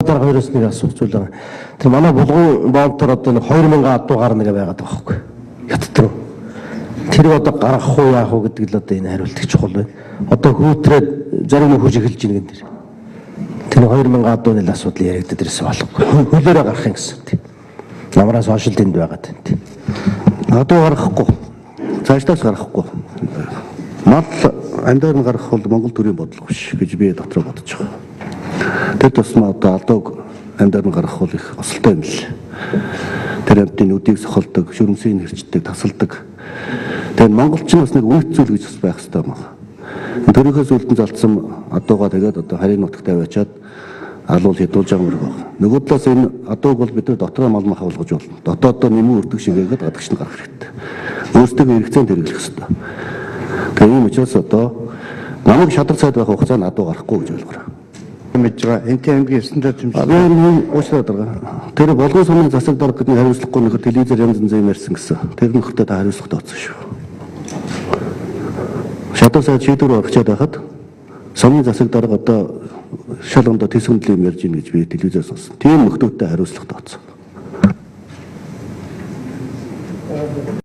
Дараа хоёроос нэг асуух зүйл байгаа. Тэр манай булган боомтор одоо нэг 2000 адуу гарна гэж байгаад байгаа байхгүй. Ятдаг. Тэр одоо гаргах уу яах уу гэдэг л одоо энэ хариултыг чухал байна. Одоо хүүтрээд зарим нэг хүч эхэлж ийн гэнэ. Тэр 2000 адууны л асуудал яригддаг дээрээс болохгүй. Хөлөөрөө гарах юм гэсэн тийм. Намраас хойш л энд байгаад байна тийм. Адуу гаргахгүй. Цаашдаас гаргахгүй. Мал амдаар нь гаргах бол Монгол төрийн бодлого биш гэж би дотроо бодож байгаа. Тэр тусмаа одоо алдууг амдаар нь гаргах бол их осолтой юм л. Тэр амтны нүдийг сохолдог, шүрмсийг хэрчдэг, тасалдаг. Тэгээд монголчин бас нэг үнэт зүйл гэж бас байх хэрэгтэй юм байна. Төрийнхөөс үлдэн залцсан адуугаа тэгээд одоо харийн нутагт аваачаад алуул хядуулж байгаа мөрөг байна. Нөгөө талаас энэ адууг бол бид нар дотроо мал мах болгож болно. Дотоодоо нэмэн өрдөг шигээгээд гадагш нь гаргах хэрэгтэй. Өөрсдөө хэрэгцээнд хэрэглэх хэрэгтэй. Тэгээд ийм учраас одоо намайг шадар цайд байх хугацаанд адуу гарахгүй гэж ойлгоорой. Мэдж байгаа. Энтэй аймгийн 9 дэх тэмцээн. Энэ уучлаад байгаа. Тэр болгон сумын засаг дарга гэдэг хариуцлагагүй нөхөр телевизээр янз янз юм ярьсан гэсэн. Тэр нөхөртөө та хариуцлага тооцсон шүү. Шадар цайд шийдвэр орчоод байхад сумын засаг дарга одоо шалгандаа тэсгэнэл юм ярьж ийн гэж би телевизээр сонссон. Тийм нөхдөдтэй хариуцлага тооцсон.